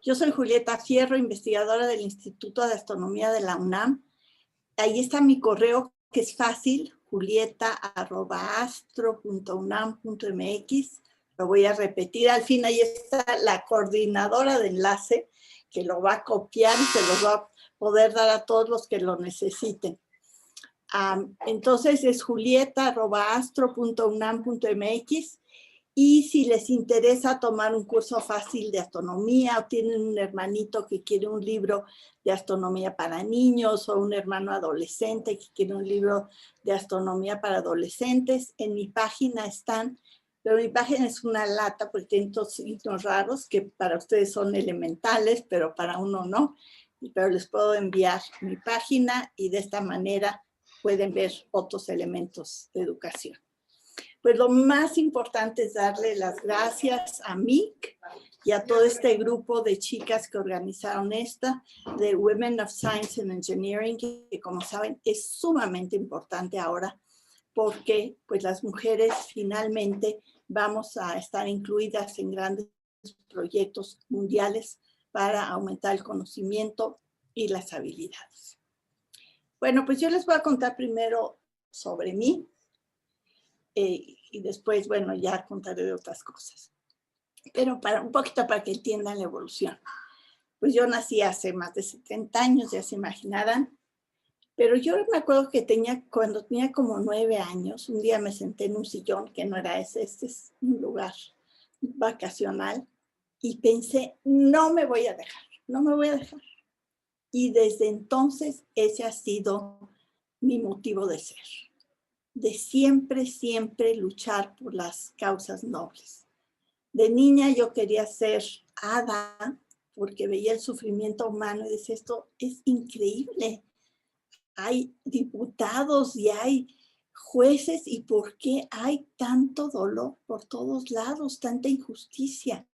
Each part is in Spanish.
Yo soy Julieta Fierro, investigadora del Instituto de Astronomía de la UNAM. Ahí está mi correo, que es fácil, julieta@astro.unam.mx. Lo voy a repetir. Al fin, ahí está la coordinadora de enlace, que lo va a copiar y se los va a poder dar a todos los que lo necesiten. Entonces, es julieta@astro.unam.mx. Y si les interesa tomar un curso fácil de astronomía o tienen un hermanito que quiere un libro de astronomía para niños o un hermano adolescente que quiere un libro de astronomía para adolescentes, en mi página están, pero mi página es una lata porque tiene todos signos raros que para ustedes son elementales, pero para uno no. Pero les puedo enviar mi página y de esta manera pueden ver otros elementos de educación. Pues lo más importante es darle las gracias a Mick y a todo este grupo de chicas que organizaron esta, de Women of Science and Engineering, que como saben es sumamente importante ahora porque pues las mujeres finalmente vamos a estar incluidas en grandes proyectos mundiales para aumentar el conocimiento y las habilidades. Bueno, pues yo les voy a contar primero sobre mí. Y después, bueno, ya contaré de otras cosas. Pero un poquito para que entiendan la evolución. Pues yo nací hace más de 70 años, ya se imaginarán. Pero yo me acuerdo que cuando tenía como 9 años, un día me senté en un sillón, que no era ese, este es un lugar vacacional, y pensé, no me voy a dejar, no me voy a dejar. Y desde entonces ese ha sido mi motivo de ser. De siempre, siempre luchar por las causas nobles. De niña yo quería ser hada porque veía el sufrimiento humano y decía, esto es increíble. Hay diputados y hay jueces y ¿por qué hay tanto dolor por todos lados, tanta injusticia?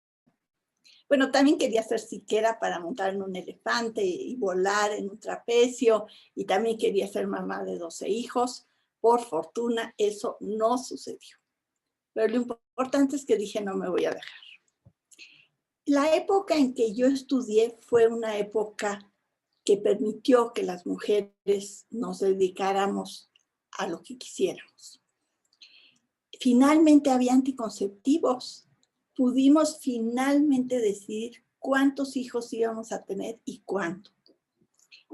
Bueno, también quería ser siquera para montar en un elefante y volar en un trapecio y también quería ser mamá de 12 hijos. Por fortuna, eso no sucedió. Pero lo importante es que dije, no me voy a dejar. La época en que yo estudié fue una época que permitió que las mujeres nos dedicáramos a lo que quisiéramos. Finalmente había anticonceptivos. Pudimos finalmente decidir cuántos hijos íbamos a tener y cuánto.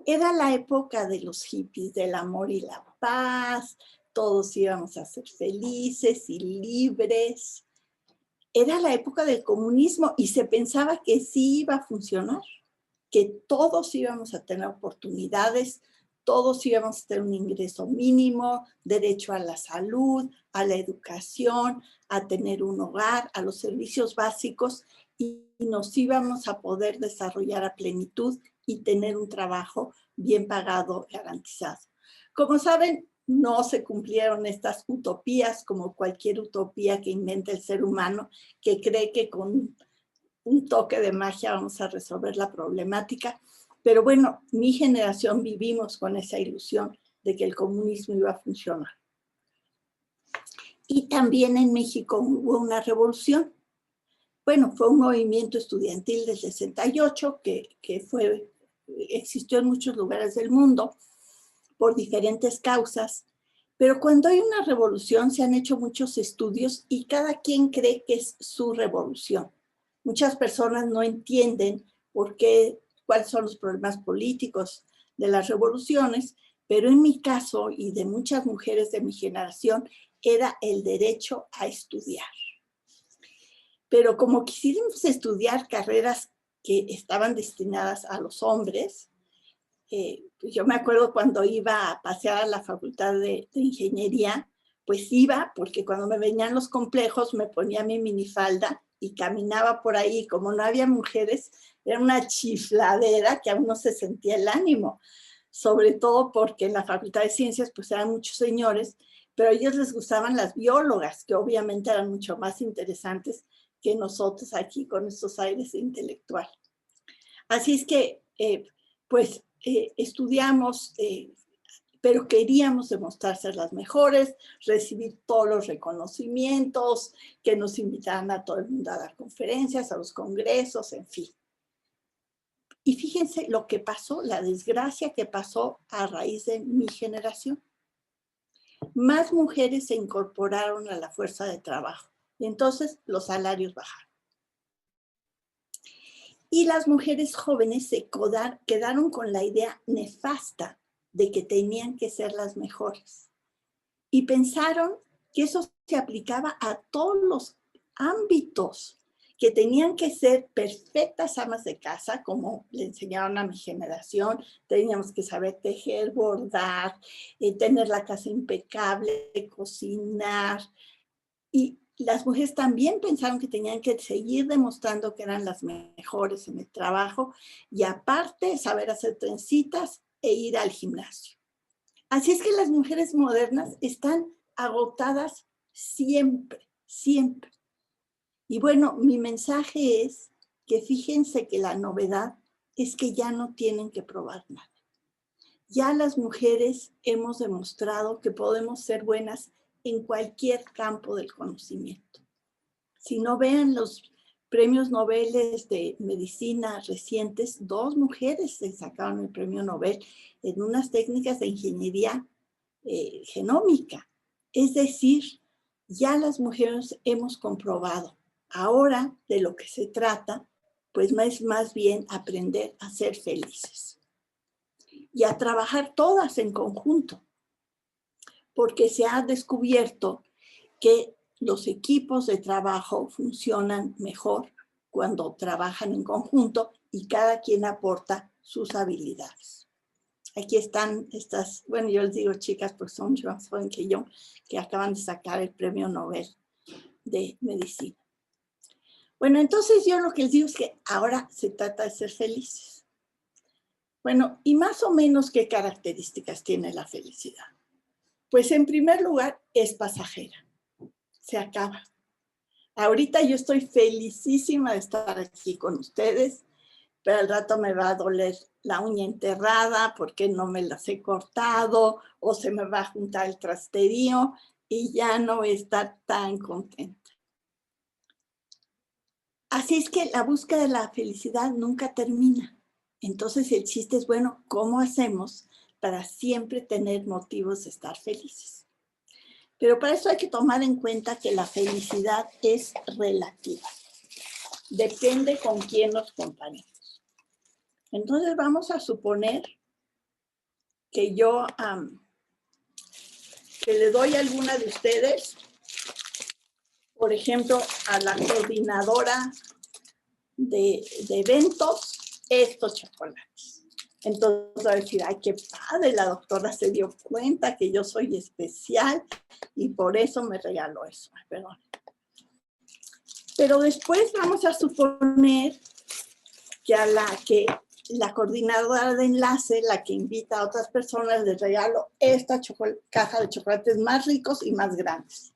Era la época de los hippies, del amor y la paz, todos íbamos a ser felices y libres. Era la época del comunismo y se pensaba que sí iba a funcionar, que todos íbamos a tener oportunidades, todos íbamos a tener un ingreso mínimo, derecho a la salud, a la educación, a tener un hogar, a los servicios básicos y nos íbamos a poder desarrollar a plenitud y tener un trabajo bien pagado, garantizado. Como saben, no se cumplieron estas utopías como cualquier utopía que inventa el ser humano, que cree que con un toque de magia vamos a resolver la problemática. Pero bueno, mi generación vivimos con esa ilusión de que el comunismo iba a funcionar. Y también en México hubo una revolución. Bueno, fue un movimiento estudiantil del 68 que existió en muchos lugares del mundo por diferentes causas. Pero cuando hay una revolución se han hecho muchos estudios y cada quien cree que es su revolución. Muchas personas no entienden cuáles son los problemas políticos de las revoluciones, pero en mi caso y de muchas mujeres de mi generación era el derecho a estudiar. Pero como quisimos estudiar carreras que estaban destinadas a los hombres, yo me acuerdo cuando iba a pasear a la facultad de ingeniería, pues iba porque cuando me venían los complejos me ponía mi minifalda y caminaba por ahí. Como no había mujeres, era una chifladera que aún no se sentía el ánimo, sobre todo porque en la facultad de ciencias pues eran muchos señores, pero a ellos les gustaban las biólogas, que obviamente eran mucho más interesantes que nosotros aquí con estos aires de intelectual. Así es que, estudiamos, pero queríamos demostrar ser las mejores, recibir todos los reconocimientos, que nos invitaran a todo el mundo a dar conferencias, a los congresos, en fin. Y fíjense lo que pasó, la desgracia que pasó a raíz de mi generación. Más mujeres se incorporaron a la fuerza de trabajo. Y entonces los salarios bajaron. Y las mujeres jóvenes se quedaron con la idea nefasta de que tenían que ser las mejores. Y pensaron que eso se aplicaba a todos los ámbitos, que tenían que ser perfectas amas de casa, como le enseñaron a mi generación. Teníamos que saber tejer, bordar, tener la casa impecable, cocinar. Y las mujeres también pensaron que tenían que seguir demostrando que eran las mejores en el trabajo y aparte saber hacer trencitas e ir al gimnasio. Así es que las mujeres modernas están agotadas siempre, siempre. Y bueno, mi mensaje es que fíjense que la novedad es que ya no tienen que probar nada. Ya las mujeres hemos demostrado que podemos ser buenas en cualquier campo del conocimiento. Si no vean los premios Nobel de medicina recientes, 2 mujeres se sacaron el premio Nobel en unas técnicas de ingeniería genómica. Es decir, ya las mujeres hemos comprobado. Ahora de lo que se trata, pues es más bien aprender a ser felices y a trabajar todas en conjunto, porque se ha descubierto que los equipos de trabajo funcionan mejor cuando trabajan en conjunto y cada quien aporta sus habilidades. Aquí están estas, bueno, yo les digo chicas porque son más jóvenes que yo, que acaban de sacar el premio Nobel de medicina. Bueno, entonces yo lo que les digo es que ahora se trata de ser felices. Bueno, y más o menos qué características tiene la felicidad. Pues en primer lugar es pasajera, se acaba. Ahorita yo estoy felicísima de estar aquí con ustedes, pero al rato me va a doler la uña enterrada porque no me las he cortado o se me va a juntar el trasterío y ya no voy a estar tan contenta. Así es que la búsqueda de la felicidad nunca termina. Entonces el chiste es, bueno, ¿cómo hacemos para siempre tener motivos de estar felices? Pero para eso hay que tomar en cuenta que la felicidad es relativa. Depende con quién nos comparemos. Entonces vamos a suponer que yo que le doy a alguna de ustedes, por ejemplo, a la coordinadora de eventos, estos chocolates. Entonces va a decir, ay, qué padre, la doctora se dio cuenta que yo soy especial y por eso me regaló eso. Ay, perdón. Pero después vamos a suponer que a la coordinadora de enlace, la que invita a otras personas, les regalo esta caja de chocolates más ricos y más grandes.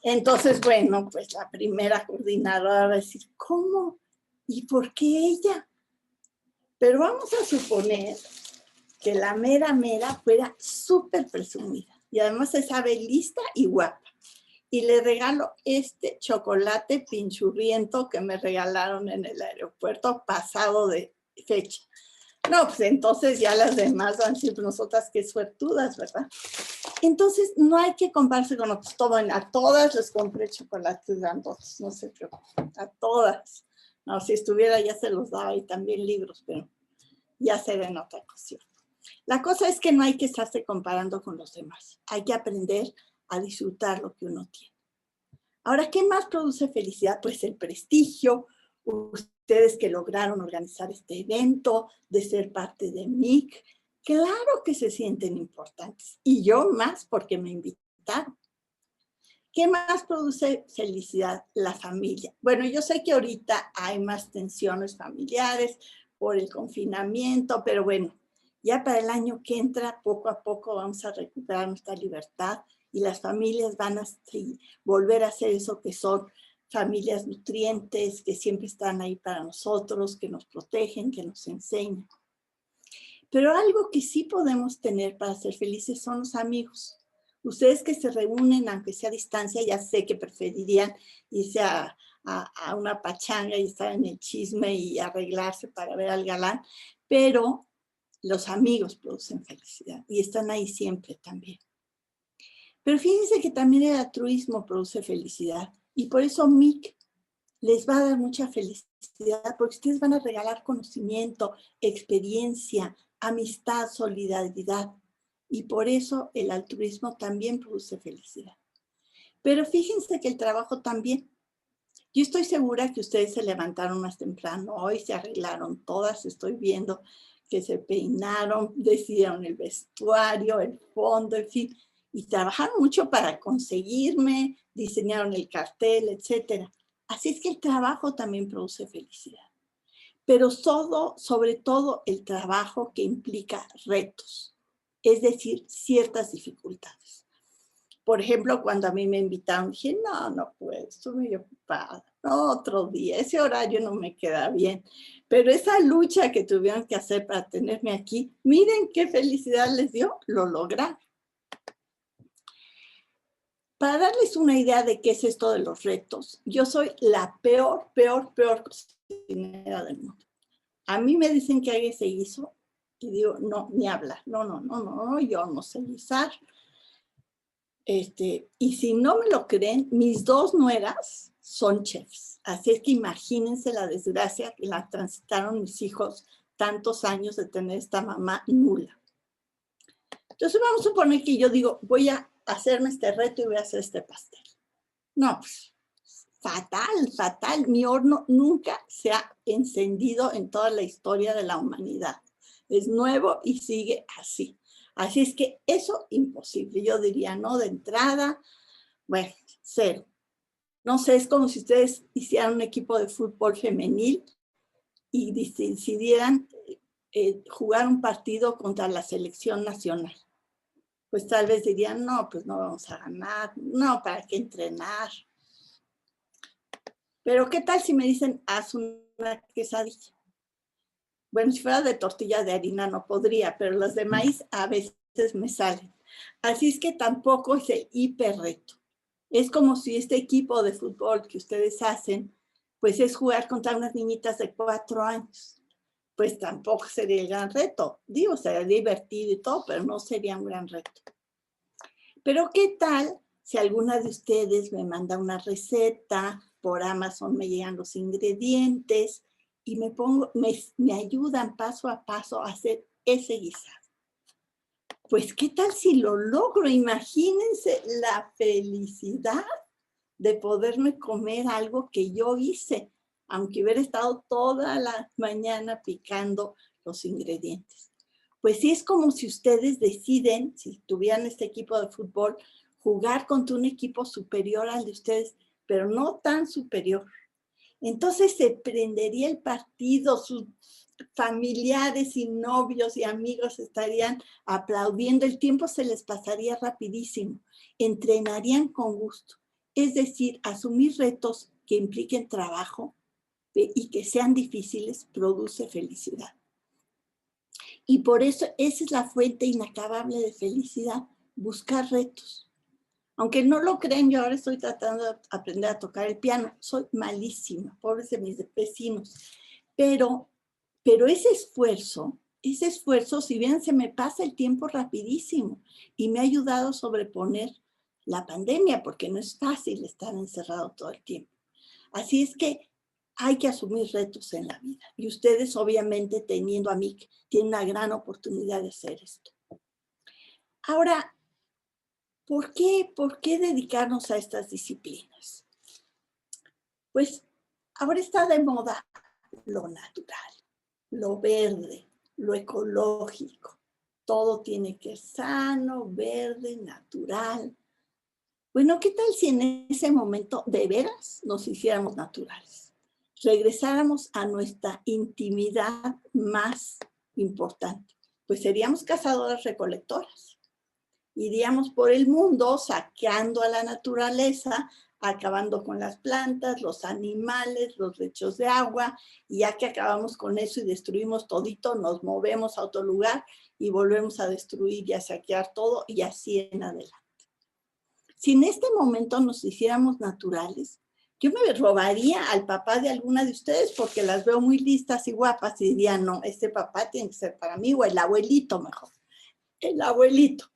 Entonces, bueno, pues la primera coordinadora va a decir, ¿cómo? ¿Y por qué ella? Pero vamos a suponer que la mera fuera súper presumida y además se sabe lista y guapa. Y le regalo este chocolate pinchurriento que me regalaron en el aeropuerto pasado de fecha. No, pues entonces ya las demás van a decir, pues nosotras qué suertudas, ¿verdad? Entonces no hay que compararse con otros. A todas les compré chocolates grandotes, no se preocupen, a todas. No, si estuviera ya se los daba y también libros, pero ya será en otra ocasión. La cosa es que no hay que estarse comparando con los demás. Hay que aprender a disfrutar lo que uno tiene. Ahora, ¿qué más produce felicidad? Pues el prestigio. Ustedes que lograron organizar este evento, de ser parte de MIC, claro que se sienten importantes. Y yo más porque me invitaron. ¿Qué más produce felicidad? La familia. Bueno, yo sé que ahorita hay más tensiones familiares por el confinamiento, pero bueno, ya para el año que entra, poco a poco vamos a recuperar nuestra libertad y las familias van a volver a ser eso que son familias nutrientes, que siempre están ahí para nosotros, que nos protegen, que nos enseñan. Pero algo que sí podemos tener para ser felices son los amigos. Ustedes que se reúnen, aunque sea a distancia, ya sé que preferirían irse a a una pachanga y estar en el chisme y arreglarse para ver al galán, pero los amigos producen felicidad y están ahí siempre también. Pero fíjense que también el altruismo produce felicidad y por eso Mick les va a dar mucha felicidad porque ustedes van a regalar conocimiento, experiencia, amistad, solidaridad y por eso el altruismo también produce felicidad. Pero fíjense que el trabajo también. Yo estoy segura que ustedes se levantaron más temprano, hoy se arreglaron todas, estoy viendo que se peinaron, decidieron el vestuario, el fondo, en fin, y trabajaron mucho para conseguirme, diseñaron el cartel, etcétera. Así es que el trabajo también produce felicidad. Pero sobre todo el trabajo que implica retos, es decir, ciertas dificultades. Por ejemplo, cuando a mí me invitaron, dije, no puedo, estoy muy ocupada. No, otro día, ese horario no me queda bien. Pero esa lucha que tuvieron que hacer para tenerme aquí, miren qué felicidad les dio, lo lograron. Para darles una idea de qué es esto de los retos, yo soy la peor cocinera del mundo. A mí me dicen que haga ese guiso y digo, no, ni hablar. No, yo no sé guisar. Y si no me lo creen, mis dos nueras son chefs. Así es que imagínense la desgracia que la transitaron mis hijos tantos años de tener esta mamá nula. Entonces vamos a suponer que yo digo, voy a hacerme este reto y voy a hacer este pastel. No, pues fatal. Mi horno nunca se ha encendido en toda la historia de la humanidad. Es nuevo y sigue así. Así es que eso imposible. Yo diría, no, de entrada, bueno, cero. No sé, es como si ustedes hicieran un equipo de fútbol femenil y decidieran jugar un partido contra la selección nacional. Pues tal vez dirían, no, pues no vamos a ganar, no, ¿para qué entrenar? Pero ¿qué tal si me dicen, haz una quesadilla? Bueno, si fuera de tortilla de harina no podría, pero las de maíz a veces me salen. Así es que tampoco es el hiper reto. Es como si este equipo de fútbol que ustedes hacen, pues es jugar contra unas niñitas de 4 años. Pues tampoco sería el gran reto. Digo, sería divertido y todo, pero no sería un gran reto. Pero ¿qué tal si alguna de ustedes me manda una receta, por Amazon me llegan los ingredientes y me ayudan paso a paso a hacer ese guisado? Pues ¿qué tal si lo logro? Imagínense la felicidad de poderme comer algo que yo hice, aunque hubiera estado toda la mañana picando los ingredientes. Pues sí, es como si ustedes deciden, si tuvieran este equipo de fútbol, jugar contra un equipo superior al de ustedes, pero no tan superior. Entonces se prendería el partido, sus familiares y novios y amigos estarían aplaudiendo, el tiempo se les pasaría rapidísimo, entrenarían con gusto. Es decir, asumir retos que impliquen trabajo y que sean difíciles produce felicidad. Y por eso esa es la fuente inacabable de felicidad, buscar retos. Aunque no lo creen, yo ahora estoy tratando de aprender a tocar el piano. Soy malísima, pobres de mis vecinos. Pero ese esfuerzo, si bien se me pasa el tiempo rapidísimo y me ha ayudado a sobreponer la pandemia, porque no es fácil estar encerrado todo el tiempo. Así es que hay que asumir retos en la vida. Y ustedes, obviamente, teniendo a mí, tienen una gran oportunidad de hacer esto. Ahora, ¿por qué dedicarnos a estas disciplinas? Pues ahora está de moda lo natural, lo verde, lo ecológico. Todo tiene que ser sano, verde, natural. Bueno, ¿qué tal si en ese momento de veras nos hiciéramos naturales? Regresáramos a nuestra intimidad más importante. Pues seríamos cazadoras recolectoras. Iríamos por el mundo saqueando a la naturaleza, acabando con las plantas, los animales, los lechos de agua, y ya que acabamos con eso y destruimos todito, nos movemos a otro lugar y volvemos a destruir y a saquear todo y así en adelante. Si en este momento nos hiciéramos naturales, Yo me robaría al papá de alguna de ustedes porque las veo muy listas y guapas y diría, no, este papá tiene que ser para mí, o el abuelito mejor. El abuelito.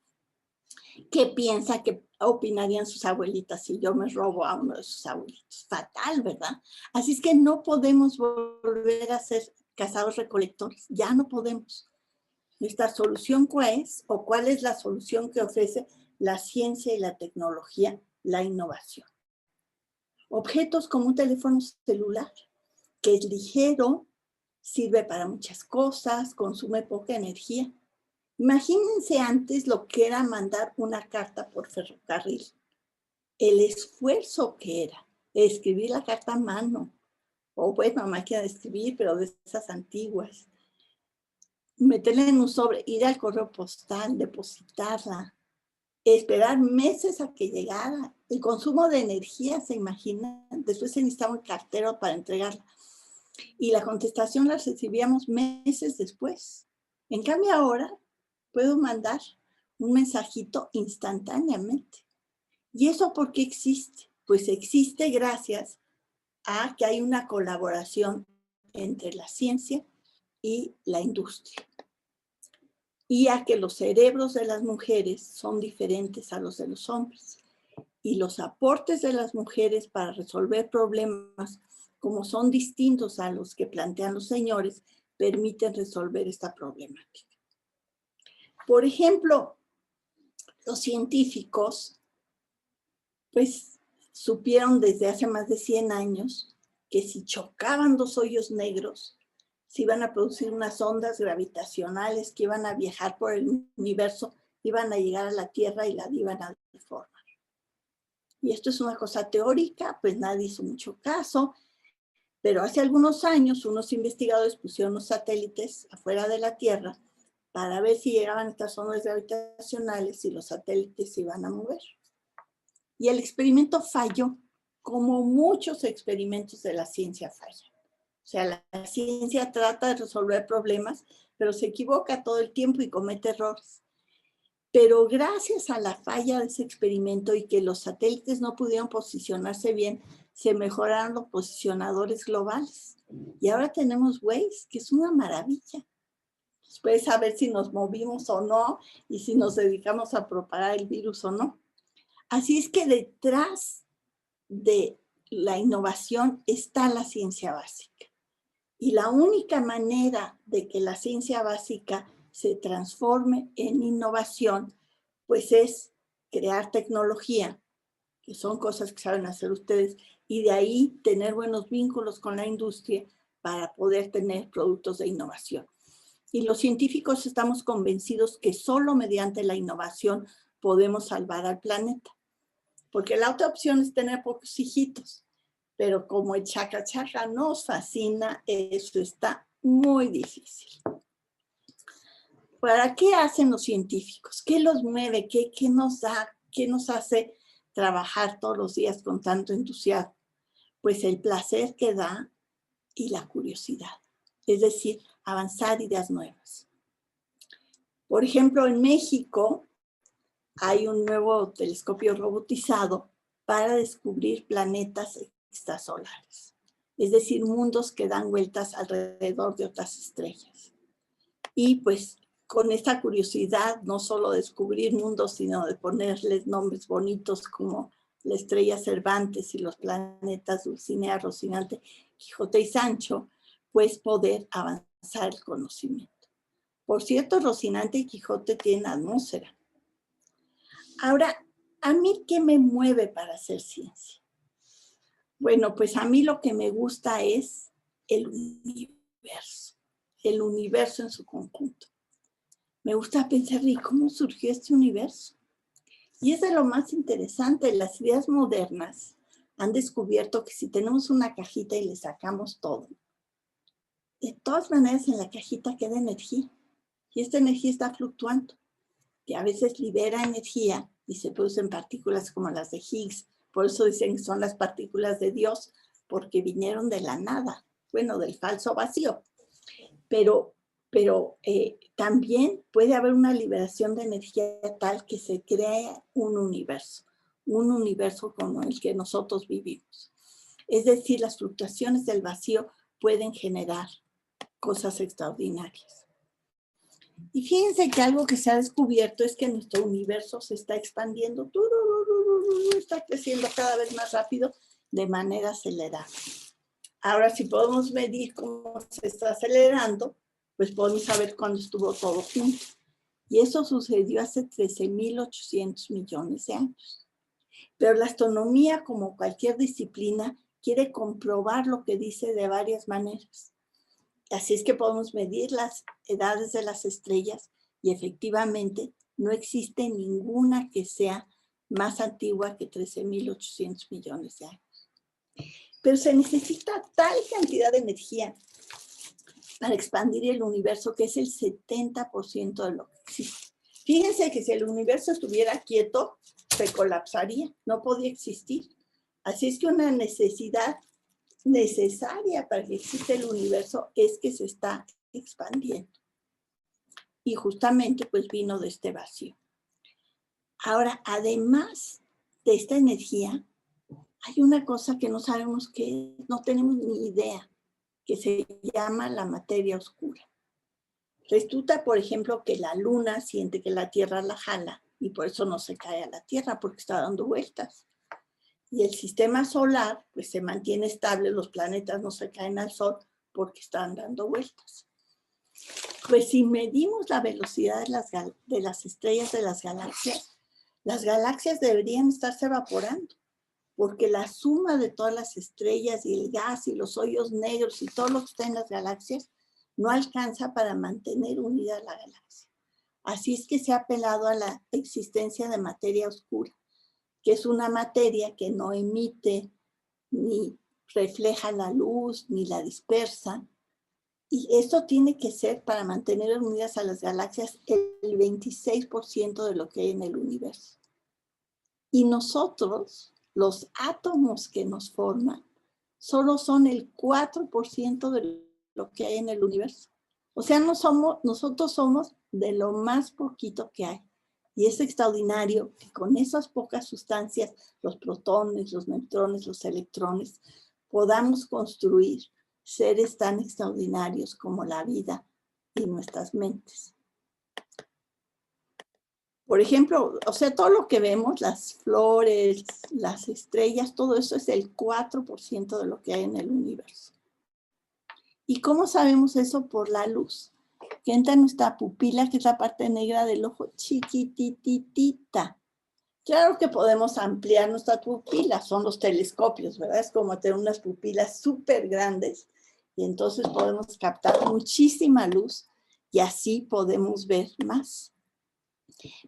¿Qué piensa que opinarían sus abuelitas si yo me robo a uno de sus abuelitos? Fatal, ¿verdad? Así es que no podemos volver a ser cazadores recolectores. Ya no podemos. Nuestra solución, ¿cuál es? ¿O cuál es la solución que ofrece la ciencia y la tecnología, la innovación? Objetos como un teléfono celular, que es ligero, sirve para muchas cosas, consume poca energía. Imagínense antes lo que era mandar una carta por ferrocarril. El esfuerzo que era escribir la carta a mano, o bueno, máquina de escribir, pero de esas antiguas. Meterla en un sobre, ir al correo postal, depositarla, esperar meses a que llegara. El consumo de energía, se imagina, después se necesitaba un cartero para entregarla. Y la contestación la recibíamos meses después. En cambio ahora puedo mandar un mensajito instantáneamente. ¿Y eso por qué existe? Pues existe gracias a que hay una colaboración entre la ciencia y la industria. Y a que los cerebros de las mujeres son diferentes a los de los hombres. Y los aportes de las mujeres para resolver problemas, como son distintos a los que plantean los señores, permiten resolver esta problemática. Por ejemplo, los científicos, pues, supieron desde hace más de 100 años que si chocaban dos hoyos negros, se iban a producir unas ondas gravitacionales que iban a viajar por el universo, iban a llegar a la Tierra y la iban a deformar. Y esto es una cosa teórica, pues nadie hizo mucho caso, pero hace algunos años unos investigadores pusieron los satélites afuera de la Tierra para ver si llegaban estas ondas gravitacionales y los satélites se iban a mover. Y el experimento falló, como muchos experimentos de la ciencia fallan. O sea, la ciencia trata de resolver problemas, pero se equivoca todo el tiempo y comete errores. Pero gracias a la falla de ese experimento y que los satélites no pudieron posicionarse bien, se mejoraron los posicionadores globales. Y ahora tenemos Waze, que es una maravilla. Puedes saber si nos movimos o no y si nos dedicamos a propagar el virus o no. Así es que detrás de la innovación está la ciencia básica. Y la única manera de que la ciencia básica se transforme en innovación, pues es crear tecnología, que son cosas que saben hacer ustedes, y de ahí tener buenos vínculos con la industria para poder tener productos de innovación. Y los científicos estamos convencidos que solo mediante la innovación podemos salvar al planeta. Porque la otra opción es tener pocos hijitos. Pero como el chaca chaca nos fascina, eso está muy difícil. ¿Para qué hacen los científicos? ¿Qué los mueve? ¿Qué nos da? ¿Qué nos hace trabajar todos los días con tanto entusiasmo? Pues el placer que da y la curiosidad. Es decir, avanzar ideas nuevas. Por ejemplo, en México hay un nuevo telescopio robotizado para descubrir planetas extrasolares, es decir, mundos que dan vueltas alrededor de otras estrellas. Y pues con esta curiosidad, no solo descubrir mundos, sino de ponerles nombres bonitos como la estrella Cervantes y los planetas Dulcinea, Rocinante, Quijote y Sancho, pues poder avanzar el conocimiento. Por cierto, Rocinante y Quijote tienen atmósfera. Ahora, ¿a mí qué me mueve para hacer ciencia? Bueno, pues a mí lo que me gusta es el universo en su conjunto. Me gusta pensar, ¿y cómo surgió este universo? Y es de lo más interesante. Las ideas modernas han descubierto que si tenemos una cajita y le sacamos todo, de todas maneras en la cajita queda energía. Y esta energía está fluctuando, que a veces libera energía y se producen partículas como las de Higgs. Por eso dicen que son las partículas de Dios, porque vinieron de la nada, bueno, del falso vacío. Pero también puede haber una liberación de energía tal que se crea un universo como el que nosotros vivimos. Es decir, las fluctuaciones del vacío pueden generar cosas extraordinarias. Y fíjense que algo que se ha descubierto es que nuestro universo se está expandiendo, está creciendo cada vez más rápido de manera acelerada. Ahora, si podemos medir cómo se está acelerando, pues podemos saber cuándo estuvo todo junto. Y eso sucedió hace 13.800 millones de años. Pero la astronomía, como cualquier disciplina, quiere comprobar lo que dice de varias maneras. Así es que podemos medir las edades de las estrellas y efectivamente no existe ninguna que sea más antigua que 13.800 millones de años. Pero se necesita tal cantidad de energía para expandir el universo que es el 70% de lo que existe. Fíjense que si el universo estuviera quieto, se colapsaría, no podía existir. Así es que una necesidad necesaria para que exista el universo es que se está expandiendo. Y justamente pues vino de este vacío. Ahora, además de esta energía, hay una cosa que no sabemos qué es, no tenemos ni idea, que se llama la materia oscura. Resulta, por ejemplo, que la luna siente que la Tierra la jala y por eso no se cae a la Tierra porque está dando vueltas. Y el sistema solar pues se mantiene estable, los planetas no se caen al Sol porque están dando vueltas. Pues si medimos la velocidad de las estrellas de las galaxias deberían estarse evaporando, porque la suma de todas las estrellas y el gas y los hoyos negros y todo lo que está en las galaxias no alcanza para mantener unida la galaxia. Así es que se ha apelado a la existencia de materia oscura, que es una materia que no emite ni refleja la luz ni la dispersa. Y esto tiene que ser para mantener unidas a las galaxias el 26% de lo que hay en el universo. Y nosotros, los átomos que nos forman, solo son el 4% de lo que hay en el universo. O sea, nosotros somos de lo más poquito que hay. Y es extraordinario que con esas pocas sustancias, los protones, los neutrones, los electrones, podamos construir seres tan extraordinarios como la vida y nuestras mentes. Por ejemplo, o sea, todo lo que vemos, las flores, las estrellas, todo eso es el 4% de lo que hay en el universo. ¿Y cómo sabemos eso? Por la luz, que entra en nuestra pupila, que es la parte negra del ojo, chiquititita. Claro que podemos ampliar nuestra pupila, son los telescopios, ¿verdad? Es como tener unas pupilas súper grandes y entonces podemos captar muchísima luz y así podemos ver más.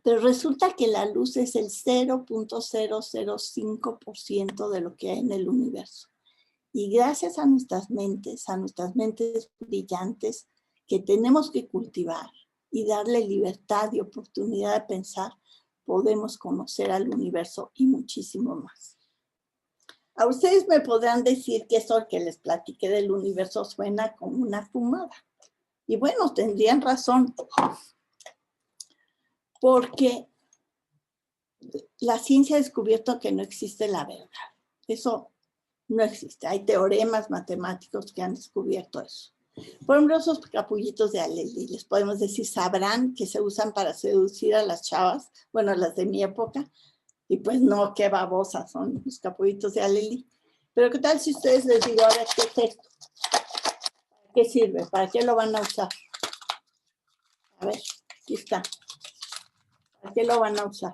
Pero resulta que la luz es el 0.005% de lo que hay en el universo. Y gracias a nuestras mentes brillantes que tenemos que cultivar y darle libertad y oportunidad de pensar, podemos conocer al universo y muchísimo más. A ustedes me podrán decir que eso que les platiqué del universo suena como una fumada. Y bueno, tendrían razón. Porque la ciencia ha descubierto que no existe la verdad. Eso no existe. Hay teoremas matemáticos que han descubierto eso. Por ejemplo, esos capullitos de Aleli, les podemos decir, sabrán que se usan para seducir a las chavas, bueno, las de mi época, y pues no, qué babosas son los capullitos de Aleli. Pero ¿qué tal si ustedes les digo, a ver, ¿qué es esto? ¿Para qué sirve? ¿Para qué lo van a usar? A ver, aquí está. ¿Para qué lo van a usar?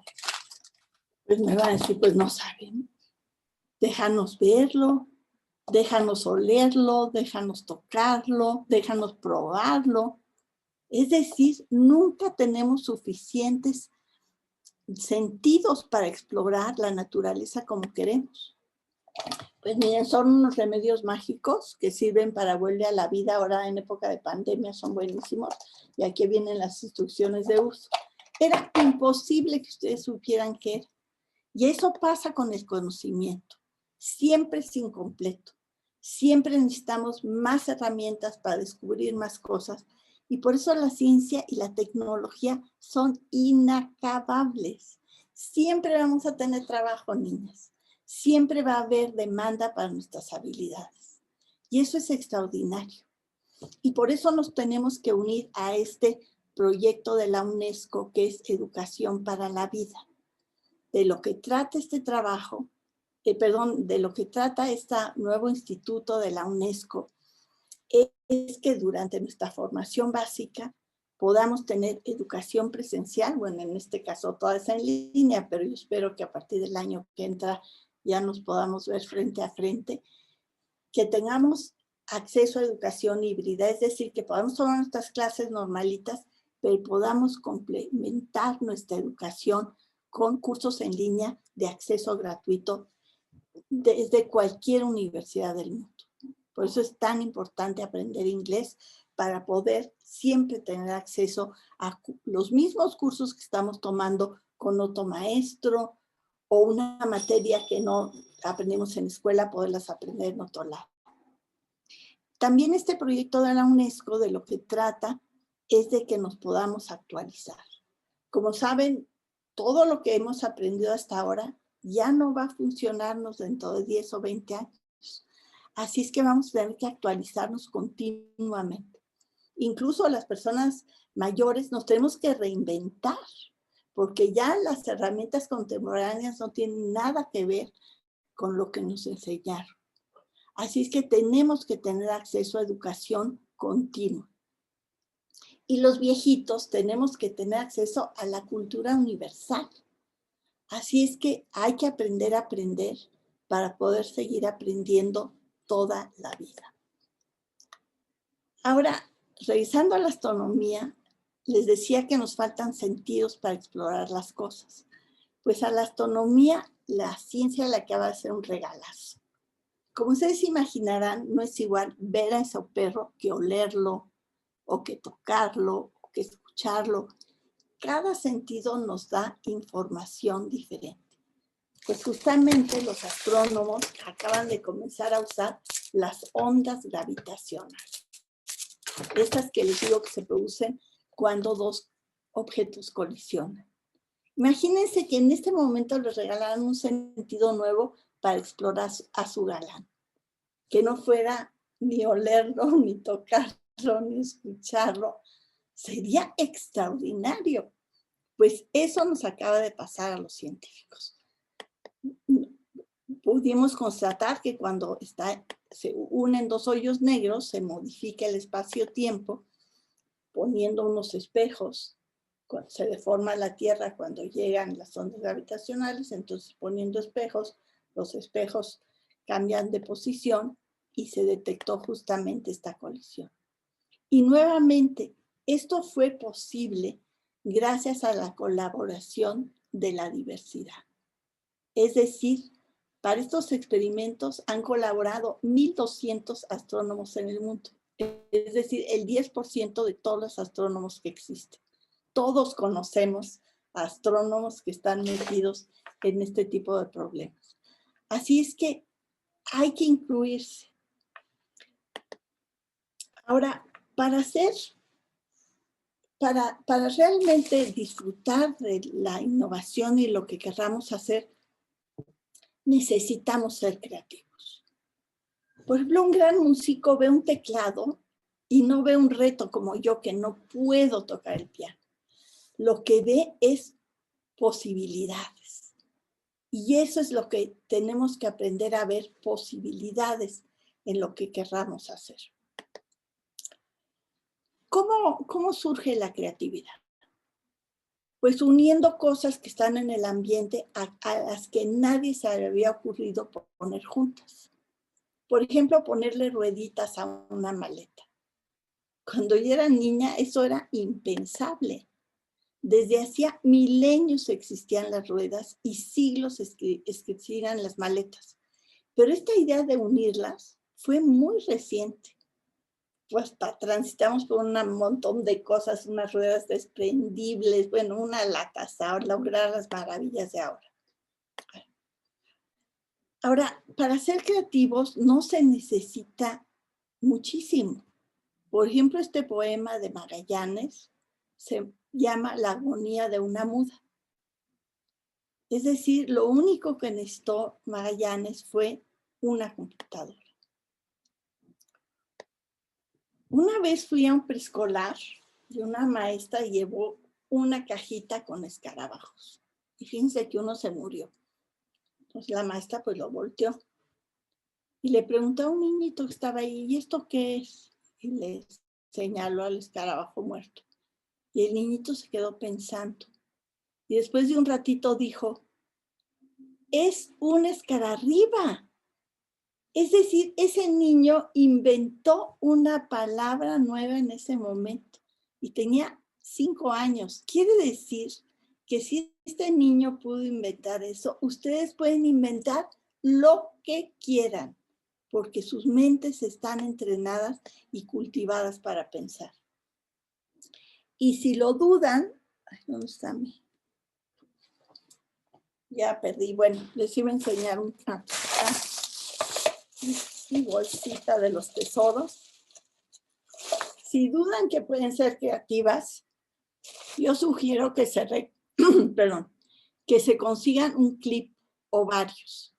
Pues me van a decir, pues no saben. Déjanos verlo, déjanos olerlo, déjanos tocarlo, déjanos probarlo. Es decir, nunca tenemos suficientes sentidos para explorar la naturaleza como queremos. Pues miren, son unos remedios mágicos que sirven para volver a la vida. Ahora en época de pandemia son buenísimos. Y aquí vienen las instrucciones de uso. Era imposible que ustedes supieran qué era. Y eso pasa con el conocimiento. Siempre es incompleto. Siempre necesitamos más herramientas para descubrir más cosas. Y por eso la ciencia y la tecnología son inacabables. Siempre vamos a tener trabajo, niñas. siempre va a haber demanda para nuestras habilidades. Y eso es extraordinario. Y por eso nos tenemos que unir a este proyecto de la UNESCO, que es Educación para la Vida. De lo que trata este trabajo, de lo que trata este nuevo instituto de la UNESCO, es que durante nuestra formación básica podamos tener educación presencial, bueno, en este caso toda es en línea, pero yo espero que a partir del año que entra ya nos podamos ver frente a frente, que tengamos acceso a educación híbrida, es decir, que podamos tomar nuestras clases normalitas, pero podamos complementar nuestra educación con cursos en línea de acceso gratuito desde cualquier universidad del mundo. Por eso es tan importante aprender inglés para poder siempre tener acceso a los mismos cursos que estamos tomando con otro maestro o una materia que no aprendemos en escuela, poderlas aprender en otro lado. También este proyecto de la UNESCO de lo que trata es de que nos podamos actualizar. Como saben, todo lo que hemos aprendido hasta ahora ya no va a funcionarnos dentro de 10 o 20 años. Así es que vamos a tener que actualizarnos continuamente. Incluso las personas mayores nos tenemos que reinventar, porque ya las herramientas contemporáneas no tienen nada que ver con lo que nos enseñaron. Así es que tenemos que tener acceso a educación continua. Y los viejitos tenemos que tener acceso a la cultura universal. Así es que hay que aprender a aprender para poder seguir aprendiendo toda la vida. Ahora, revisando la astronomía, les decía que nos faltan sentidos para explorar las cosas. Pues a la astronomía, la ciencia le acaba de hacer un regalazo. Como ustedes imaginarán, no es igual ver a ese perro que olerlo, o que tocarlo, o que escucharlo. Cada sentido nos da información diferente. Pues justamente los astrónomos acaban de comenzar a usar las ondas gravitacionales. Estas que les digo que se producen cuando dos objetos colisionan. Imagínense que en este momento les regalaran un sentido nuevo para explorar a su galán. Que no fuera ni olerlo, ni tocarlo, ni escucharlo. Sería extraordinario. Pues eso nos acaba de pasar a los científicos. Pudimos constatar que cuando se unen dos hoyos negros, se modifica el espacio-tiempo poniendo unos espejos. Se deforma la Tierra cuando llegan las ondas gravitacionales, entonces poniendo espejos, los espejos cambian de posición y se detectó justamente esta colisión. Y nuevamente, esto fue posible gracias a la colaboración de la diversidad. Es decir, para estos experimentos han colaborado 1,200 astrónomos en el mundo. Es decir, el 10% de todos los astrónomos que existen. Todos conocemos astrónomos que están metidos en este tipo de problemas. Así es que hay que incluirse. Ahora, para realmente disfrutar de la innovación y lo que querramos hacer, necesitamos ser creativos. Por ejemplo, un gran músico ve un teclado y no ve un reto como yo que no puedo tocar el piano. Lo que ve es posibilidades. Y eso es lo que tenemos que aprender a ver, posibilidades en lo que querramos hacer. ¿Cómo surge la creatividad? Pues uniendo cosas que están en el ambiente a las que nadie se le había ocurrido poner juntas. Por ejemplo, ponerle rueditas a una maleta. Cuando yo era niña, eso era impensable. Desde hacía milenios existían las ruedas y siglos existían las maletas. Pero esta idea de unirlas fue muy reciente. Pues transitamos por un montón de cosas, unas ruedas desprendibles, bueno, una lata hasta lograr las maravillas de ahora. Ahora, para ser creativos no se necesita muchísimo. Por ejemplo, este poema de Magallanes se llama La agonía de una muda. Es decir, lo único que necesitó Magallanes fue una computadora. Una vez fui a un preescolar y una maestra llevó una cajita con escarabajos. Y fíjense que uno se murió. Entonces la maestra pues lo volteó. Y le preguntó a un niñito que estaba ahí, ¿y esto qué es? Y le señaló al escarabajo muerto. Y el niñito se quedó pensando. Y después de un ratito dijo, es un escararriba. Es decir, ese niño inventó una palabra nueva en ese momento y tenía 5 años. Quiere decir que si este niño pudo inventar eso, ustedes pueden inventar lo que quieran, porque sus mentes están entrenadas y cultivadas para pensar. Y si lo dudan, ¿dónde está mi? Ya perdí. Bueno, les iba a enseñar mi bolsita de los tesoros. Si dudan que pueden ser creativas, yo sugiero que que se consigan un clip o varios.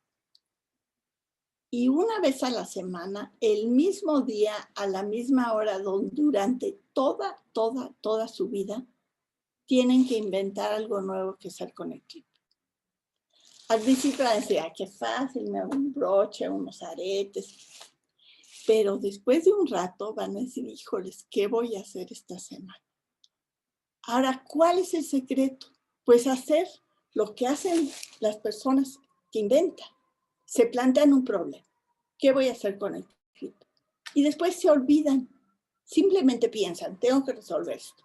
Y una vez a la semana, el mismo día, a la misma hora, durante toda su vida, tienen que inventar algo nuevo que hacer con el clip. Al principio van a decir, qué fácil, me hago un broche, unos aretes. Pero después de un rato van a decir, híjoles, ¿qué voy a hacer esta semana? Ahora, ¿cuál es el secreto? Pues hacer lo que hacen las personas que inventan. Se plantean un problema. ¿Qué voy a hacer con el clip? Y después se olvidan. Simplemente piensan, tengo que resolver esto.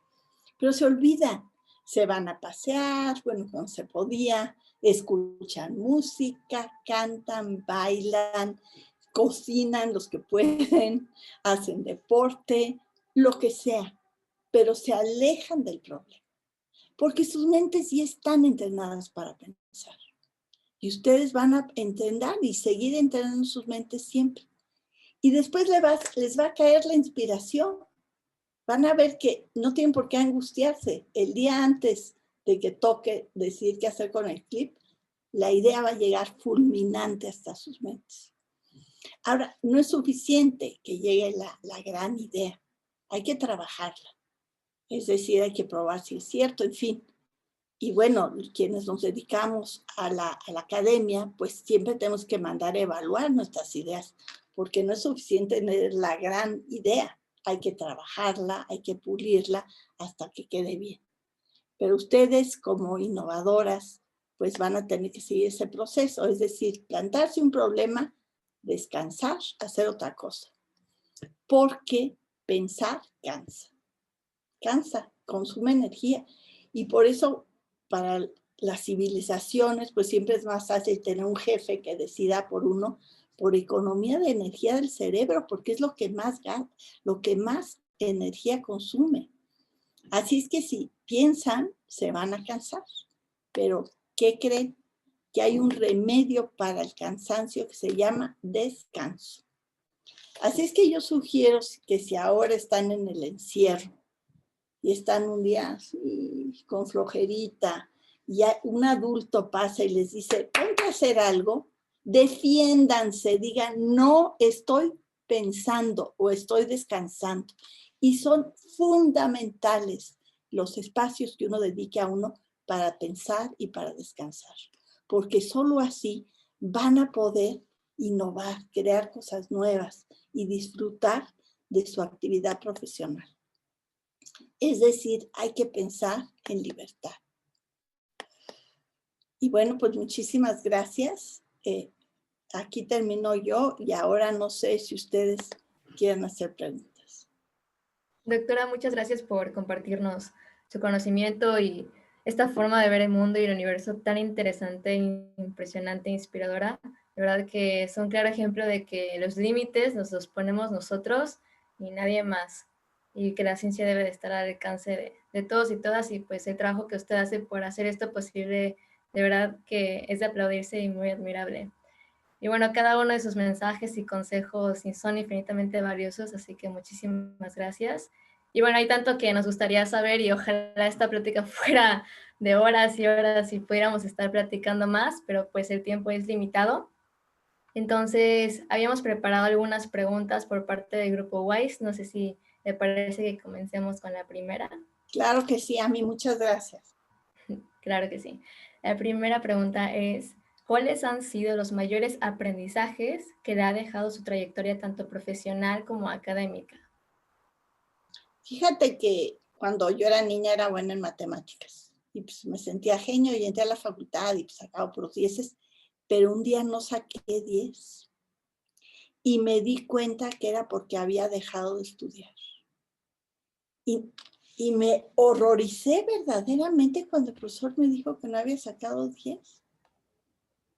Pero se olvidan. Se van a pasear, bueno, cuando se podía, escuchan música, cantan, bailan, cocinan los que pueden, hacen deporte, lo que sea, pero se alejan del problema, porque sus mentes ya están entrenadas para pensar. Y ustedes van a entrenar y seguir entrenando sus mentes siempre. Y después les va a caer la inspiración. Van a ver que no tienen por qué angustiarse. El día antes de que toque decidir qué hacer con el clip, la idea va a llegar fulminante hasta sus mentes. Ahora, no es suficiente que llegue la gran idea. Hay que trabajarla. Es decir, hay que probar si es cierto, en fin. Y bueno, quienes nos dedicamos a la academia, pues siempre tenemos que mandar a evaluar nuestras ideas, porque no es suficiente tener la gran idea. Hay que trabajarla, hay que pulirla hasta que quede bien. Pero ustedes como innovadoras, pues van a tener que seguir ese proceso, es decir, plantarse un problema, descansar, hacer otra cosa. Porque pensar cansa, consume energía. Y por eso para las civilizaciones, pues siempre es más fácil tener un jefe que decida por uno, por economía de energía del cerebro, porque es lo que más energía consume. Así es que si piensan, se van a cansar. Pero, ¿qué creen? Que hay un remedio para el cansancio que se llama descanso. Así es que yo sugiero que si ahora están en el encierro y están un día así, con flojerita, y un adulto pasa y les dice, ponte a hacer algo, defiéndanse, digan, no estoy pensando o estoy descansando. Y son fundamentales los espacios que uno dedique a uno para pensar y para descansar, porque solo así van a poder innovar, crear cosas nuevas y disfrutar de su actividad profesional. Es decir, hay que pensar en libertad. Y bueno, pues muchísimas gracias. Aquí termino yo y ahora no sé si ustedes quieren hacer preguntas. Doctora, muchas gracias por compartirnos su conocimiento y esta forma de ver el mundo y el universo tan interesante, impresionante, inspiradora. De verdad que es un claro ejemplo de que los límites nos los ponemos nosotros y nadie más. Y que la ciencia debe de estar al alcance de todos y todas. Y pues el trabajo que usted hace por hacer esto posible, de verdad que es de aplaudirse y muy admirable. Y bueno, cada uno de sus mensajes y consejos son infinitamente valiosos, así que muchísimas gracias. Y bueno, hay tanto que nos gustaría saber y ojalá esta plática fuera de horas y horas y pudiéramos estar platicando más, pero pues el tiempo es limitado. Entonces, habíamos preparado algunas preguntas por parte del grupo WISE. No sé si le parece que comencemos con la primera. Claro que sí, a mí muchas gracias. Claro que sí. La primera pregunta es, ¿cuáles han sido los mayores aprendizajes que le ha dejado su trayectoria tanto profesional como académica? Fíjate que cuando yo era niña era buena en matemáticas y pues me sentía genio y entré a la facultad y pues sacaba puros dieces, pero un día no saqué 10 y me di cuenta que era porque había dejado de estudiar. Y, y me horroricé verdaderamente cuando el profesor me dijo que no había sacado 10.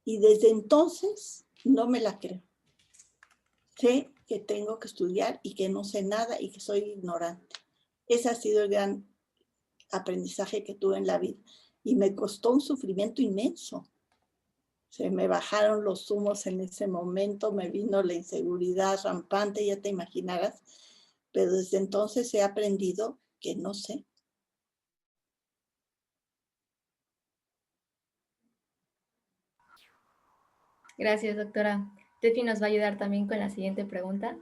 Y desde entonces no me la creo. Sé que tengo que estudiar y que no sé nada y que soy ignorante. Ese ha sido el gran aprendizaje que tuve en la vida. Y me costó un sufrimiento inmenso. Se me bajaron los humos en ese momento, me vino la inseguridad rampante, ya te imaginarás. Pero desde entonces he aprendido que no sé. Gracias, doctora. Tefi nos va a ayudar también con la siguiente pregunta.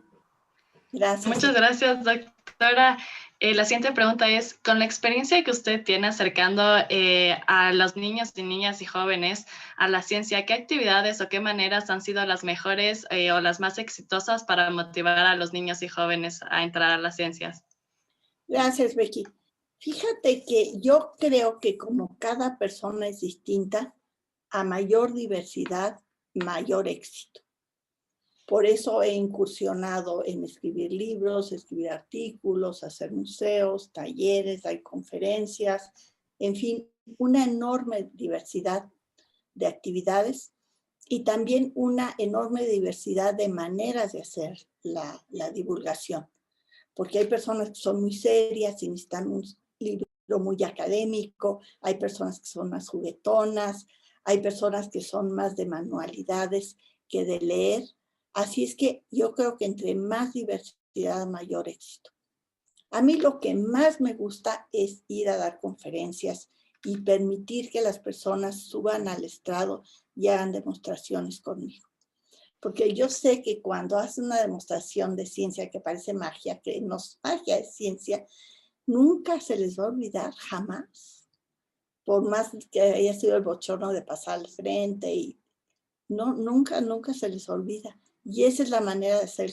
Gracias. Muchas gracias, doctora. La siguiente pregunta es, con la experiencia que usted tiene acercando a los niños y niñas y jóvenes a la ciencia, ¿qué actividades o qué maneras han sido las mejores o las más exitosas para motivar a los niños y jóvenes a entrar a las ciencias? Gracias, Becky. Fíjate que yo creo que como cada persona es distinta, a mayor diversidad, mayor éxito. Por eso he incursionado en escribir libros, escribir artículos, hacer museos, talleres, hay conferencias, en fin, una enorme diversidad de actividades y también una enorme diversidad de maneras de hacer la divulgación. Porque hay personas que son muy serias y necesitan un libro muy académico, hay personas que son más juguetonas, hay personas que son más de manualidades que de leer. Así es que yo creo que entre más diversidad, mayor éxito. A mí lo que más me gusta es ir a dar conferencias y permitir que las personas suban al estrado y hagan demostraciones conmigo. Porque yo sé que cuando haces una demostración de ciencia que parece magia, que no es magia, es ciencia, nunca se les va a olvidar, jamás. Por más que haya sido el bochorno de pasar al frente, y no, nunca se les olvida. Y esa es la manera de hacer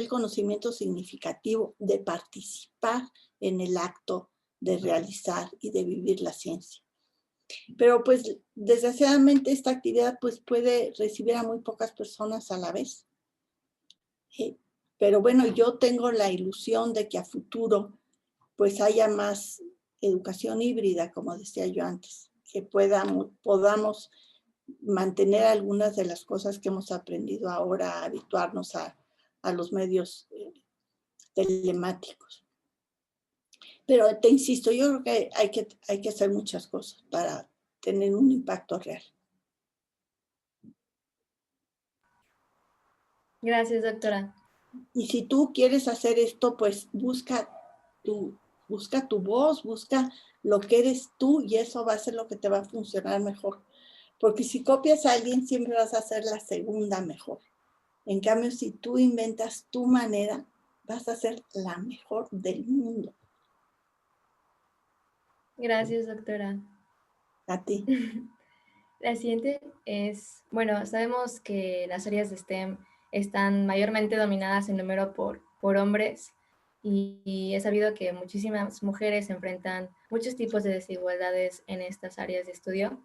el conocimiento significativo, de participar en el acto de realizar y de vivir la ciencia. Pero pues desgraciadamente esta actividad pues puede recibir a muy pocas personas a la vez. Pero bueno, yo tengo la ilusión de que a futuro pues haya más educación híbrida, como decía yo antes, que podamos mantener algunas de las cosas que hemos aprendido ahora, habituarnos a los medios telemáticos. Pero te insisto, yo creo que hay que hacer muchas cosas para tener un impacto real. Gracias, doctora. Y si tú quieres hacer esto, pues busca tu voz, busca lo que eres tú y eso va a ser lo que te va a funcionar mejor. Porque si copias a alguien, siempre vas a hacer la segunda mejor. En cambio, si tú inventas tu manera, vas a ser la mejor del mundo. Gracias, doctora. A ti. La siguiente es, bueno, sabemos que las áreas de STEM están mayormente dominadas en número por hombres y he sabido que muchísimas mujeres enfrentan muchos tipos de desigualdades en estas áreas de estudio.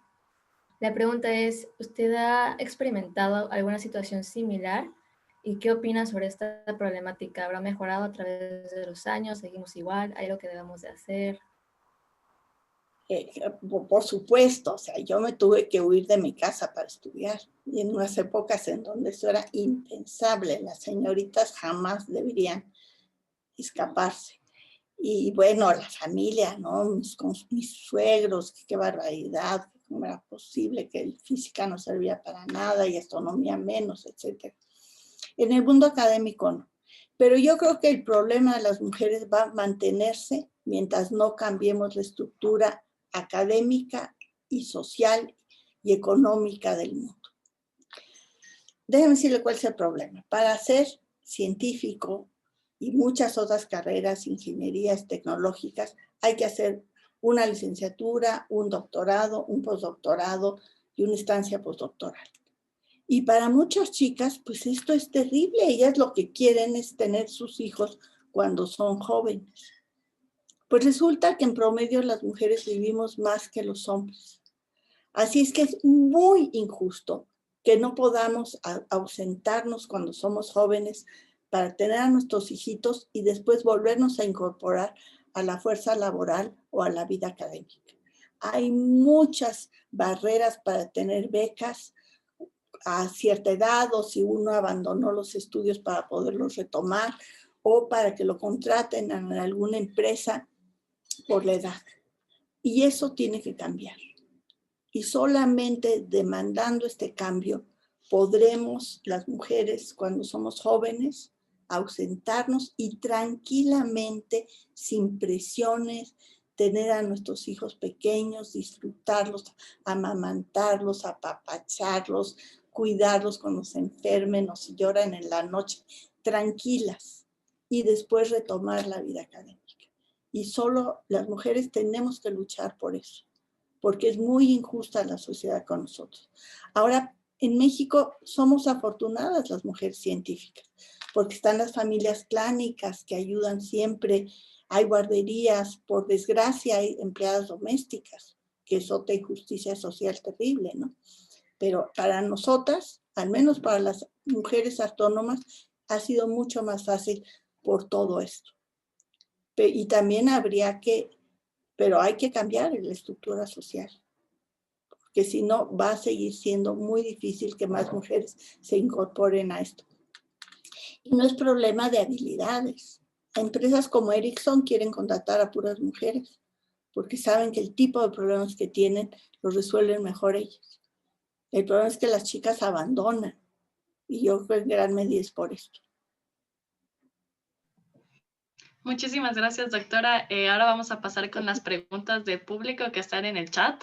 La pregunta es, ¿usted ha experimentado alguna situación similar? ¿Y qué opina sobre esta problemática? ¿Habrá mejorado a través de los años? ¿Seguimos igual? ¿Hay algo que debemos de hacer? Por supuesto, o sea, yo me tuve que huir de mi casa para estudiar y en unas épocas en donde eso era impensable, las señoritas jamás deberían escaparse. Y bueno, la familia, ¿no? Mis suegros, qué barbaridad, cómo era posible que el física no servía para nada y astronomía menos, etc. En el mundo académico no. Pero yo creo que el problema de las mujeres va a mantenerse mientras no cambiemos la estructura académica y social y económica del mundo. Déjeme decirle cuál es el problema. Para ser científico y muchas otras carreras, ingenierías tecnológicas, hay que hacer una licenciatura, un doctorado, un postdoctorado y una estancia postdoctoral. Y para muchas chicas, pues esto es terrible. Ellas lo que quieren es tener sus hijos cuando son jóvenes. Pues resulta que en promedio las mujeres vivimos más que los hombres. Así es que es muy injusto que no podamos ausentarnos cuando somos jóvenes para tener a nuestros hijitos y después volvernos a incorporar a la fuerza laboral o a la vida académica. Hay muchas barreras para tener becas a cierta edad, o si uno abandonó los estudios para poderlos retomar, o para que lo contraten en alguna empresa por la edad. Y eso tiene que cambiar. Y solamente demandando este cambio podremos las mujeres, cuando somos jóvenes, ausentarnos y tranquilamente, sin presiones, tener a nuestros hijos pequeños, disfrutarlos, amamantarlos, apapacharlos, cuidarlos cuando se enfermen o si lloran en la noche, tranquilas, y después retomar la vida académica. Y solo las mujeres tenemos que luchar por eso, porque es muy injusta la sociedad con nosotros. Ahora, en México somos afortunadas las mujeres científicas, porque están las familias clánicas que ayudan siempre, hay guarderías, por desgracia hay empleadas domésticas, que es otra injusticia social terrible, ¿no? Pero para nosotras, al menos para las mujeres autónomas, ha sido mucho más fácil por todo esto. Y también pero hay que cambiar la estructura social, porque si no va a seguir siendo muy difícil que más mujeres se incorporen a esto. Y no es problema de habilidades. Empresas como Ericsson quieren contratar a puras mujeres, porque saben que el tipo de problemas que tienen los resuelven mejor ellas. El problema es que las chicas abandonan, y yo creo que en gran medida es por esto. Muchísimas gracias, doctora. Ahora vamos a pasar con las preguntas del público que están en el chat.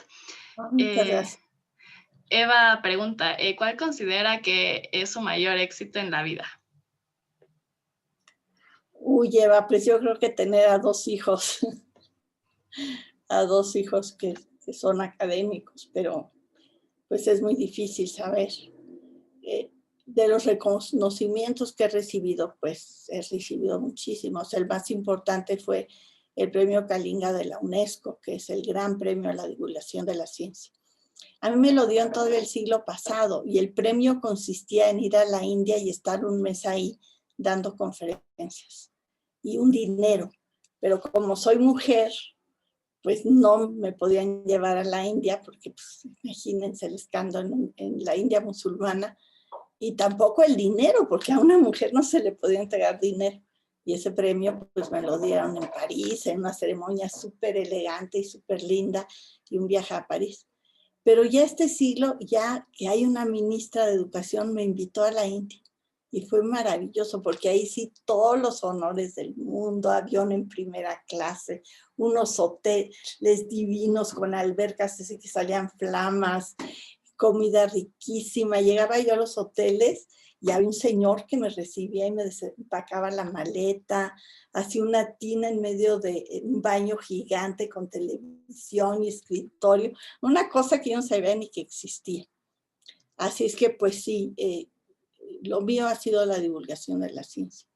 Muchas gracias. Eva pregunta, ¿cuál considera que es su mayor éxito en la vida? Uy, Eva, pues yo creo que tener a 2 hijos, a 2 hijos que son académicos, pero pues es muy difícil saber. De los reconocimientos que he recibido, pues he recibido muchísimos. El más importante fue el premio Kalinga de la UNESCO, que es el gran premio a la divulgación de la ciencia. A mí me lo dio en todo el siglo pasado y el premio consistía en ir a la India y estar un mes ahí dando conferencias y un dinero. Pero como soy mujer, pues no me podían llevar a la India porque pues, imagínense el escándalo en la India musulmana. Y tampoco el dinero, porque a una mujer no se le podía entregar dinero. Y ese premio pues me lo dieron en París, en una ceremonia súper elegante y súper linda, y un viaje a París. Pero ya este siglo, ya que hay una ministra de Educación, me invitó a la India. Y fue maravilloso, porque ahí sí todos los honores del mundo, avión en primera clase, unos hoteles divinos con albercas así que salían flamas, comida riquísima. Llegaba yo a los hoteles y había un señor que me recibía y me empacaba la maleta, hacía una tina en medio de un baño gigante con televisión y escritorio, una cosa que yo no sabía ni que existía. Así es que pues sí, lo mío ha sido la divulgación de la ciencia.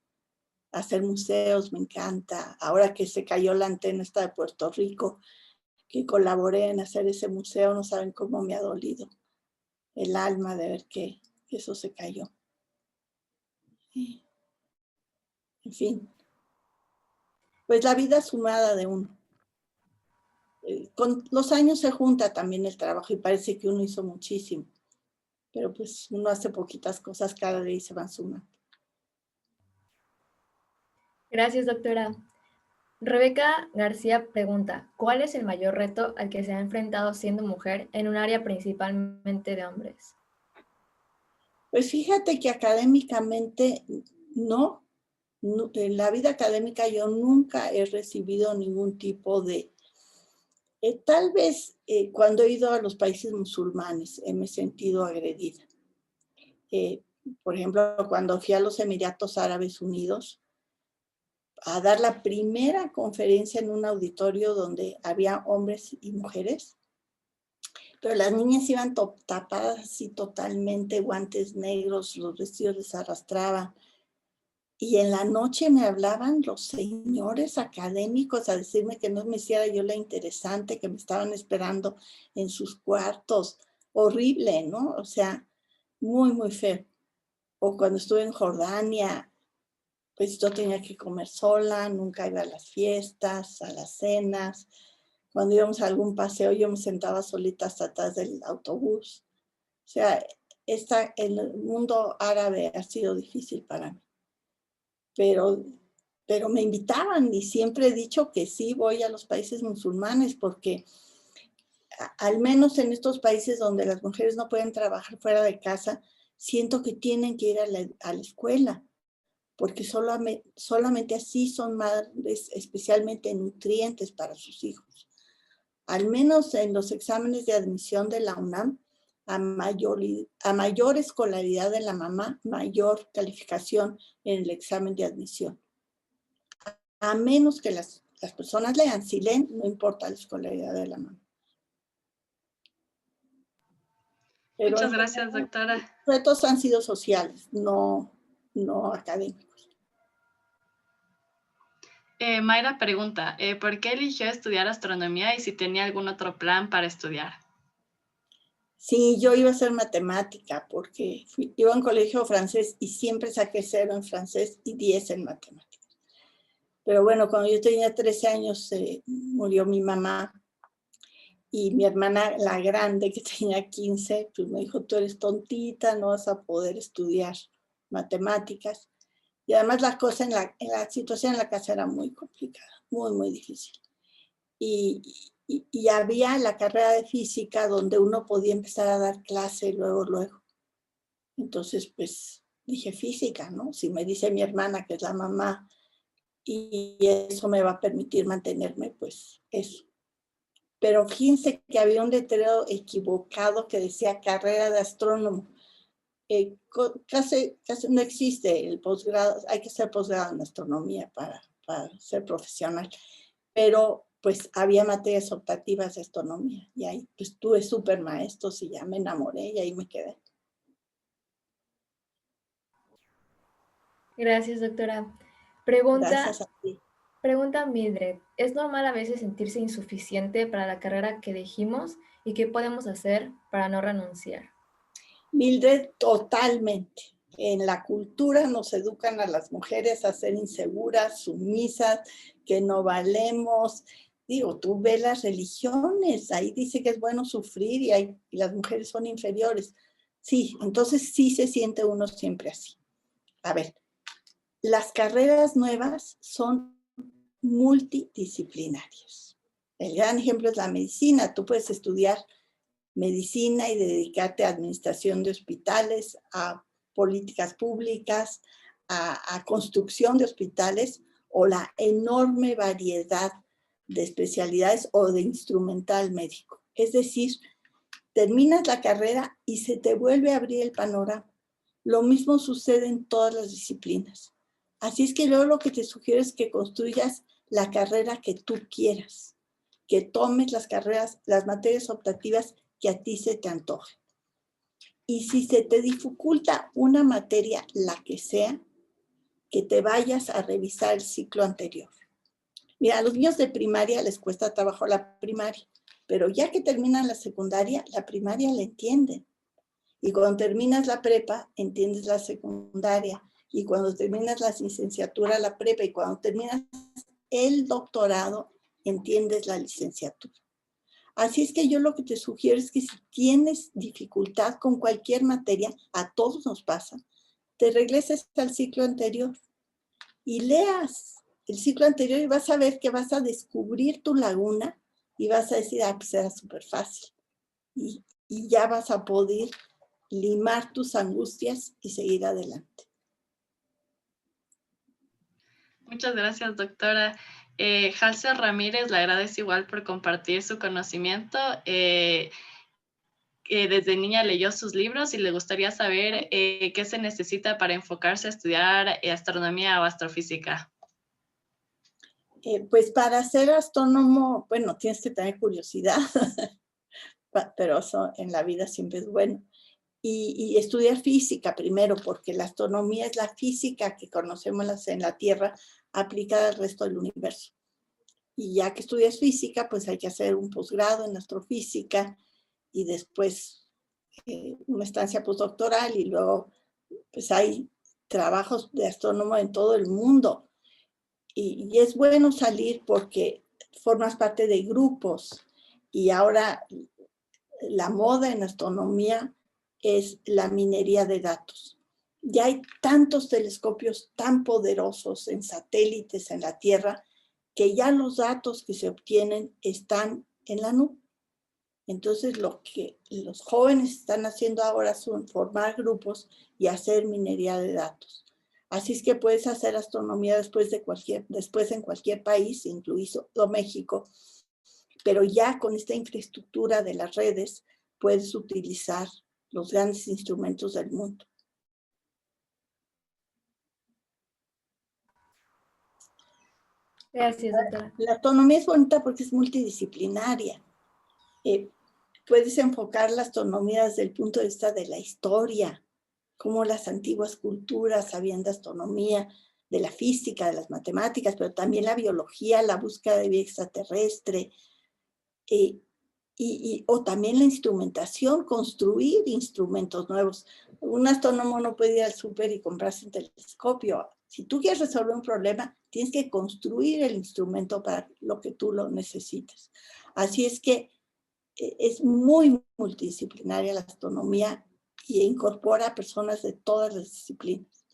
Hacer museos me encanta. Ahora que se cayó la antena esta de Puerto Rico, que colaboré en hacer ese museo, no saben cómo me ha dolido el alma de ver que eso se cayó. En fin, pues la vida sumada de uno. Con los años se junta también el trabajo y parece que uno hizo muchísimo, pero pues uno hace poquitas cosas cada día y se van sumando. Gracias, doctora. Rebeca García pregunta, ¿cuál es el mayor reto al que se ha enfrentado siendo mujer en un área principalmente de hombres? Pues fíjate que académicamente no, en la vida académica yo nunca he recibido ningún tipo de Tal vez cuando he ido a los países musulmanes me he sentido agredida. Por ejemplo, cuando fui a los Emiratos Árabes Unidos a dar la primera conferencia en un auditorio donde había hombres y mujeres, pero las niñas iban tapadas así totalmente, guantes negros, los vestidos les arrastraban. Y en la noche me hablaban los señores académicos a decirme que no me hiciera yo la interesante, que me estaban esperando en sus cuartos. Horrible, ¿no? O sea, muy, muy feo. O cuando estuve en Jordania, pues yo tenía que comer sola, nunca iba a las fiestas, a las cenas. Cuando íbamos a algún paseo, yo me sentaba solita hasta atrás del autobús. O sea, el mundo árabe ha sido difícil para mí. Pero me invitaban y siempre he dicho que sí voy a los países musulmanes porque al menos en estos países donde las mujeres no pueden trabajar fuera de casa, siento que tienen que ir a la escuela porque solamente así son madres especialmente nutrientes para sus hijos. Al menos en los exámenes de admisión de la UNAM, a mayor escolaridad de la mamá, mayor calificación en el examen de admisión. A menos que las personas lean, si leen, no importa la escolaridad de la mamá. Pero Muchas gracias, doctora. Los retos han sido sociales, no académicos. Mayra pregunta, ¿por qué eligió estudiar astronomía y si tenía algún otro plan para estudiar? Sí, yo iba a hacer matemática porque iba a un colegio francés y siempre saqué 0 en francés y 10 en matemáticas. Pero bueno, cuando yo tenía 13 años murió mi mamá y mi hermana, la grande, que tenía 15, pues me dijo, tú eres tontita, no vas a poder estudiar matemáticas. Y además la cosa la situación en la casa era muy complicada, muy, muy difícil. Y había la carrera de física donde uno podía empezar a dar clase luego. Entonces, pues dije física, ¿no? Si me dice mi hermana, que es la mamá, y eso me va a permitir mantenerme, pues eso. Pero fíjense que había un letrero equivocado que decía carrera de astrónomo. Casi no existe el posgrado, hay que ser posgrado en astronomía para ser profesional, pero pues había materias optativas de astronomía y ahí pues tuve súper maestros y ya me enamoré y ahí me quedé. Gracias, doctora. Gracias a ti. Pregunta Mildred, ¿es normal a veces sentirse insuficiente para la carrera que elegimos y qué podemos hacer para no renunciar? Mildred, totalmente. En la cultura nos educan a las mujeres a ser inseguras, sumisas, que no valemos. Digo, tú ves las religiones, ahí dice que es bueno sufrir y las mujeres son inferiores. Sí, entonces sí se siente uno siempre así. A ver, las carreras nuevas son multidisciplinarias. El gran ejemplo es la medicina. Tú puedes estudiar medicina y dedicarte a administración de hospitales, a políticas públicas, a construcción de hospitales o la enorme variedad de especialidades o de instrumental médico. Es decir, terminas la carrera y se te vuelve a abrir el panorama. Lo mismo sucede en todas las disciplinas. Así es que yo lo que te sugiero es que construyas la carrera que tú quieras, que tomes las materias optativas que a ti se te antoje. Y si se te dificulta una materia, la que sea, que te vayas a revisar el ciclo anterior. Mira, a los niños de primaria les cuesta trabajo la primaria, pero ya que terminan la secundaria, la primaria la entienden. Y cuando terminas la prepa, entiendes la secundaria. Y cuando terminas la licenciatura, la prepa. Y cuando terminas el doctorado, entiendes la licenciatura. Así es que yo lo que te sugiero es que si tienes dificultad con cualquier materia, a todos nos pasa, te regreses al ciclo anterior y leas el ciclo anterior y vas a ver que vas a descubrir tu laguna y vas a decir, pues era súper fácil. Y ya vas a poder limar tus angustias y seguir adelante. Muchas gracias, doctora. Halcia Ramírez le agradece igual por compartir su conocimiento. Desde niña leyó sus libros y le gustaría saber qué se necesita para enfocarse a estudiar astronomía o astrofísica. Pues para ser astrónomo, bueno, tienes que tener curiosidad, pero eso en la vida siempre es bueno. Y estudiar física primero, porque la astronomía es la física que conocemos en la Tierra aplicada al resto del universo. Y ya que estudias física, pues hay que hacer un posgrado en astrofísica y después una estancia postdoctoral, y luego pues hay trabajos de astrónomo en todo el mundo. Y es bueno salir porque formas parte de grupos, y ahora la moda en astronomía es la minería de datos. Ya hay tantos telescopios tan poderosos en satélites en la Tierra que ya los datos que se obtienen están en la nube. Entonces, lo que los jóvenes están haciendo ahora son formar grupos y hacer minería de datos. Así es que puedes hacer astronomía después en cualquier país, incluido México, pero ya con esta infraestructura de las redes puedes utilizar los grandes instrumentos del mundo. Gracias, doctora. La astronomía es bonita porque es multidisciplinaria. Puedes enfocar la astronomía desde el punto de vista de la historia, cómo las antiguas culturas sabían de astronomía, de la física, de las matemáticas, pero también la biología, la búsqueda de vida extraterrestre, o también la instrumentación, construir instrumentos nuevos. Un astrónomo no puede ir al súper y comprarse un telescopio. Si tú quieres resolver un problema, tienes que construir el instrumento para lo que tú lo necesites. Así es que es muy multidisciplinaria la astronomía y incorpora a personas de todas las disciplinas.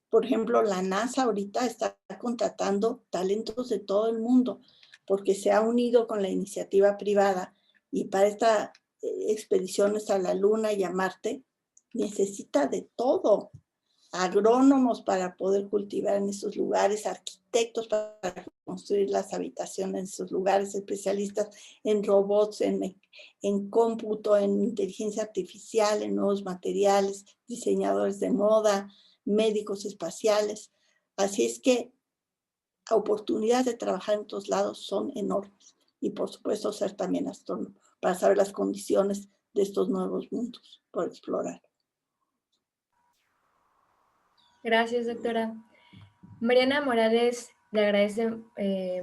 Por ejemplo, la NASA ahorita está contratando talentos de todo el mundo porque se ha unido con la iniciativa privada, y para estas expediciones a la Luna y a Marte necesita de todo. Agrónomos para poder cultivar en esos lugares, arquitectos para construir las habitaciones en esos lugares, especialistas en robots, en cómputo, en inteligencia artificial, en nuevos materiales, diseñadores de moda, médicos espaciales. Así es que oportunidades de trabajar en otros lados son enormes. Y por supuesto ser también astrónomo para saber las condiciones de estos nuevos mundos por explorar. Gracias, doctora. Mariana Morales le agradece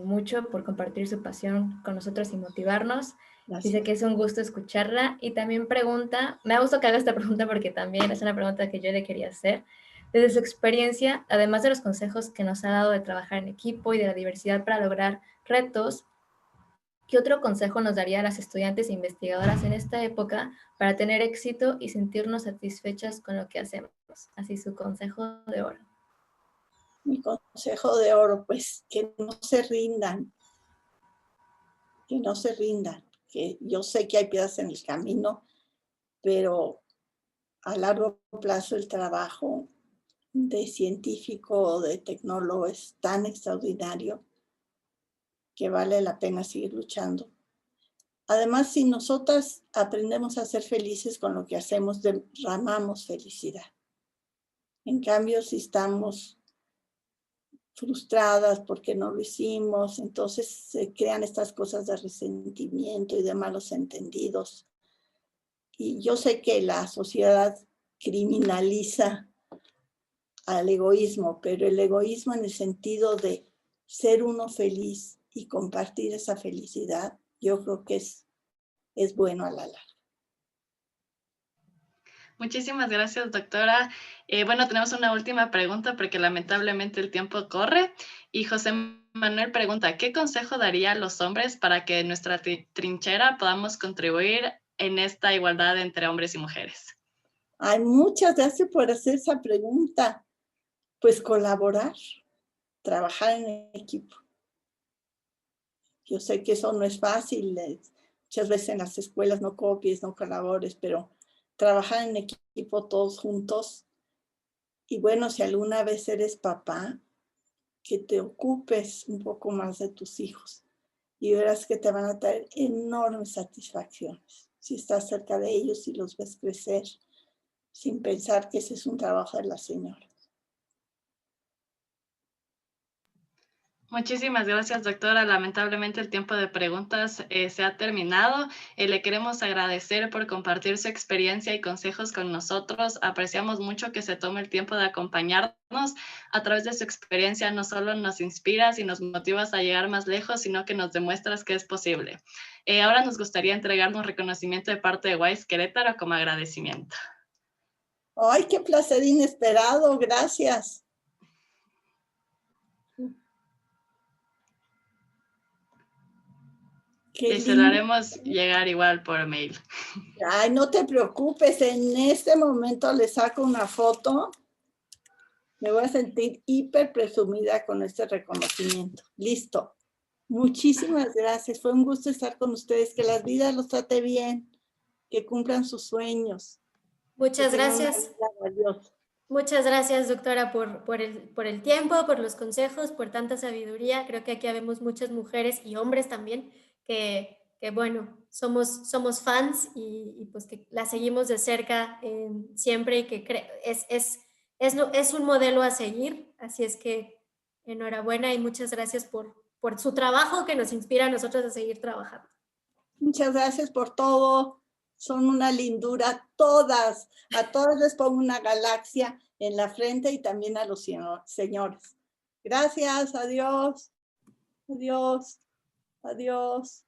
mucho por compartir su pasión con nosotros y motivarnos. Gracias. Dice que es un gusto escucharla y también pregunta, me ha gustado que haga esta pregunta porque también es una pregunta que yo le quería hacer. Desde su experiencia, además de los consejos que nos ha dado de trabajar en equipo y de la diversidad para lograr retos, ¿qué otro consejo nos daría a las estudiantes e investigadoras en esta época para tener éxito y sentirnos satisfechas con lo que hacemos? Así su consejo de oro. Mi consejo de oro, pues que no se rindan, que no se rindan, que yo sé que hay piedras en el camino, pero a largo plazo el trabajo de científico o de tecnólogo es tan extraordinario que vale la pena seguir luchando. Además, si nosotras aprendemos a ser felices con lo que hacemos, derramamos felicidad. En cambio, si estamos frustradas porque no lo hicimos, entonces se crean estas cosas de resentimiento y de malos entendidos. Y yo sé que la sociedad criminaliza al egoísmo, pero el egoísmo en el sentido de ser uno feliz y compartir esa felicidad, yo creo que es bueno a la larga. Muchísimas gracias, doctora. Bueno, tenemos una última pregunta porque lamentablemente el tiempo corre. Y José Manuel pregunta, ¿qué consejo daría a los hombres para que en nuestra trinchera podamos contribuir en esta igualdad entre hombres y mujeres? Hay muchas gracias por hacer esa pregunta. Pues colaborar, trabajar en equipo. Yo sé que eso no es fácil, muchas veces en las escuelas no copies, no colabores, pero trabajar en equipo todos juntos. Y bueno, si alguna vez eres papá, que te ocupes un poco más de tus hijos y verás que te van a traer enormes satisfacciones si estás cerca de ellos y los ves crecer sin pensar que ese es un trabajo de la señora. Muchísimas gracias, doctora. Lamentablemente el tiempo de preguntas se ha terminado. Le queremos agradecer por compartir su experiencia y consejos con nosotros. Apreciamos mucho que se tome el tiempo de acompañarnos. A través de su experiencia no solo nos inspiras y nos motivas a llegar más lejos, sino que nos demuestras que es posible. Ahora nos gustaría entregarnos un reconocimiento de parte de WISE Querétaro como agradecimiento. ¡Ay, qué placer inesperado! Gracias. Y se lo haremos llegar igual por mail. Ay, no te preocupes, en este momento le saco una foto. Me voy a sentir hiper presumida con este reconocimiento. Listo. Muchísimas gracias. Fue un gusto estar con ustedes. Que la vida los trate bien. Que cumplan sus sueños. Muchas gracias. Muchas gracias, doctora, por el tiempo, por los consejos, por tanta sabiduría. Creo que aquí habemos muchas mujeres y hombres también que bueno, somos fans y pues que la seguimos de cerca siempre y que es un modelo a seguir. Así es que enhorabuena y muchas gracias por su trabajo que nos inspira a nosotros a seguir trabajando. Muchas gracias por todo. Son una lindura todas. A todas les pongo una galaxia en la frente y también a los señores. Gracias, adiós. Adiós. Adiós.